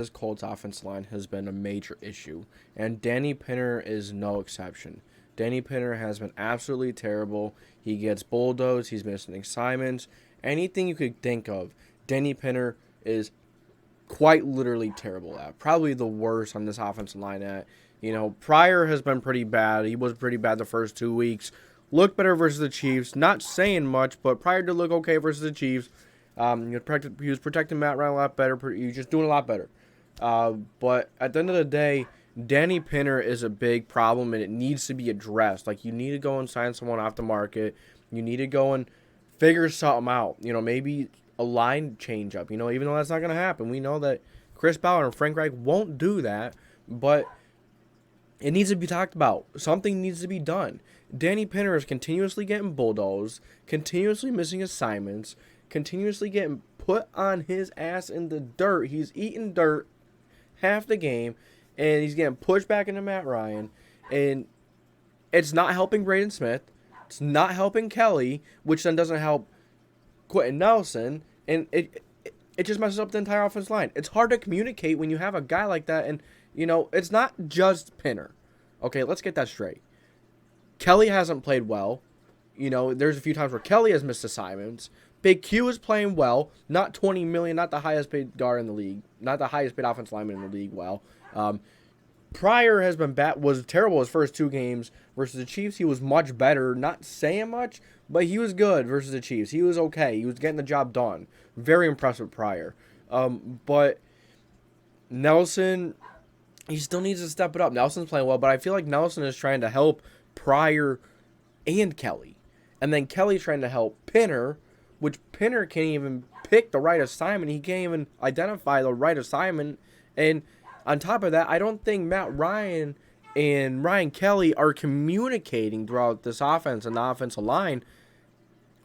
This Colts offensive line has been a major issue, and Danny Pinter is no exception. Danny Pinter has been absolutely terrible. He gets bulldozed. He's missing assignments. Anything you could think of, Danny Pinter is quite literally terrible at. Probably the worst on this offensive line at. Pryor has been pretty bad. He was pretty bad the first 2 weeks. Looked better versus the Chiefs. Not saying much, but Pryor did look okay versus the Chiefs. He was protecting Matt Ryan a lot better. He was just doing a lot better. But at the end of the day, Danny Pinter is a big problem, and it needs to be addressed. Like, you need to go and sign someone off the market. You need to go and figure something out. Maybe a line change up. Even though that's not going to happen. We know that Chris Ballard and Frank Reich won't do that, but it needs to be talked about. Something needs to be done. Danny Pinter is continuously getting bulldozed, continuously missing assignments, continuously getting put on his ass in the dirt. He's eating dirt half the game, and he's getting pushed back into Matt Ryan, and it's not helping Braden Smith. It's not helping Kelly, which then doesn't help Quentin Nelson, and it just messes up the entire offensive line. It's hard to communicate when you have a guy like that, and, it's not just Pinter. Okay, let's get that straight. Kelly hasn't played well. There's a few times where Kelly has missed assignments. Big Q is playing well. Not $20 million, not the highest paid guard in the league. Not the highest paid offensive lineman in the league. Well, Pryor has been was terrible his first 2 games versus the Chiefs. He was much better. Not saying much, but he was good versus the Chiefs. He was okay. He was getting the job done. Very impressive Pryor. But Nelson, he still needs to step it up. Nelson's playing well, but I feel like Nelson is trying to help Pryor and Kelly. And then Kelly's trying to help Pinter, which Pinter can't even pick the right assignment. He can't even identify the right assignment. And on top of that, I don't think Matt Ryan and Ryan Kelly are communicating throughout this offense and the offensive line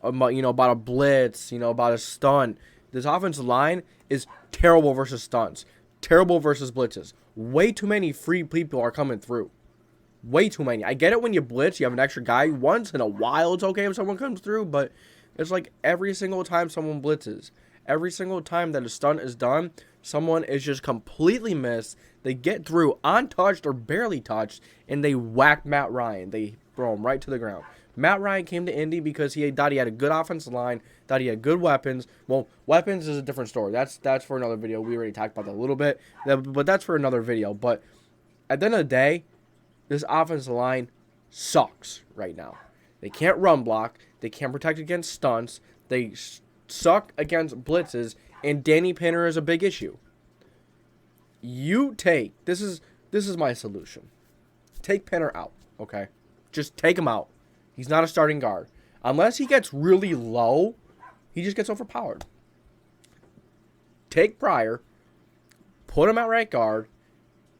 about a blitz, about a stunt. This offensive line is terrible versus stunts, terrible versus blitzes. Way too many free people are coming through. Way too many. I get it when you blitz, you have an extra guy. Once in a while, it's okay if someone comes through, but it's like every single time someone blitzes, every single time that a stunt is done, someone is just completely missed. They get through untouched or barely touched, and they whack Matt Ryan. They throw him right to the ground. Matt Ryan came to Indy because he thought he had a good offensive line, thought he had good weapons. Well, weapons is a different story. That's for another video. We already talked about that a little bit, but that's for another video. But at the end of the day, this offensive line sucks right now. They can't run block. They can't protect against stunts. They suck against blitzes, and Danny Pinter is a big issue. This is my solution. Take Pinter out, okay? Just take him out. He's not a starting guard. Unless he gets really low, he just gets overpowered. Take Pryor, put him at right guard,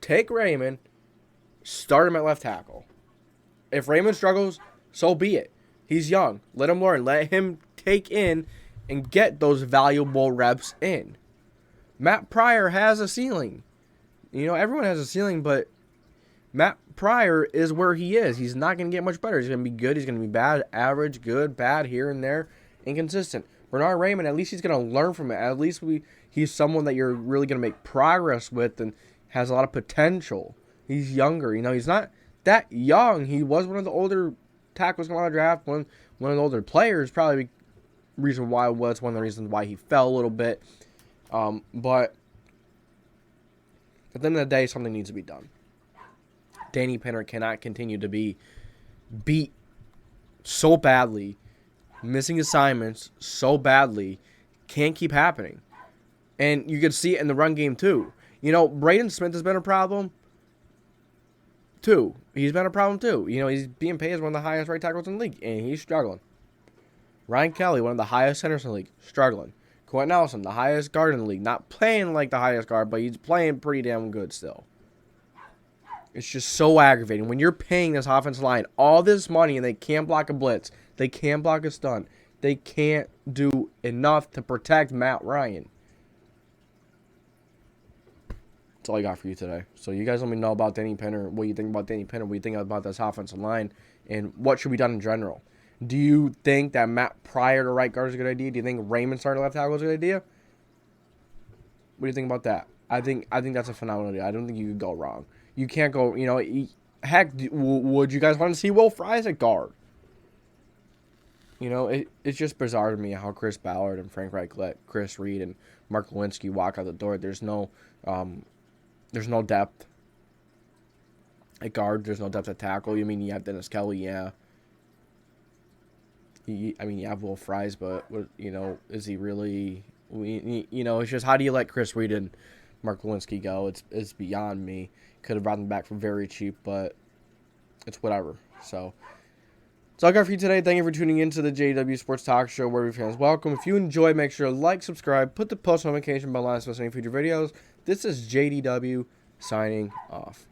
take Raymond, start him at left tackle. If Raymond struggles, so be it. He's young. Let him learn. Let him take in and get those valuable reps in. Matt Pryor has a ceiling. Everyone has a ceiling, but Matt Pryor is where he is. He's not going to get much better. He's going to be good. He's going to be bad, average, good, bad, here and there, inconsistent. Bernard Raymond, at least he's going to learn from it. At least he's someone that you're really going to make progress with and has a lot of potential. He's younger. He's not that young. He was one of the older tackles coming out of the draft, one of the older players, probably reason why was one of the reasons why he fell a little bit. But at the end of the day, something needs to be done. Danny Pinter cannot continue to be beat so badly, missing assignments so badly, can't keep happening. And you can see it in the run game too. Braden Smith has been a problem too. He's been a problem too. He's being paid as one of the highest right tackles in the league, and he's struggling. Ryan Kelly, one of the highest centers in the league, struggling. Quentin Nelson, the highest guard in the league, not playing like the highest guard, but he's playing pretty damn good still. It's just so aggravating. When you're paying this offensive line all this money and they can't block a blitz, they can't block a stunt, they can't do enough to protect Matt Ryan. That's all I got for you today. So you guys let me know about Danny Pinter, what you think about Danny Pinter, what you think about this offensive line, and what should be done in general. Do you think that Matt Pryor to right guard is a good idea? Do you think Raymond starting left tackle is a good idea? What do you think about that? I think that's a phenomenal idea. I don't think you could go wrong. You can't go. Heck, would you guys want to see Will Fries at guard? It's just bizarre to me how Chris Ballard and Frank Reich let Chris Reed and Mark Lewinsky walk out the door. There's no depth at guard. There's no depth at tackle. You have Dennis Kelly, yeah. You have Will Fries, but is he really? It's just, how do you let Chris Reed and Mark Lewinsky go? It's beyond me. Could have brought them back for very cheap, but it's whatever. So that's all I got for you today. Thank you for tuning in to the JDW Sports Talk Show, where every fans welcome. If you enjoy, make sure to like, subscribe, put the post notification bell on so any future videos. This is JDW signing off.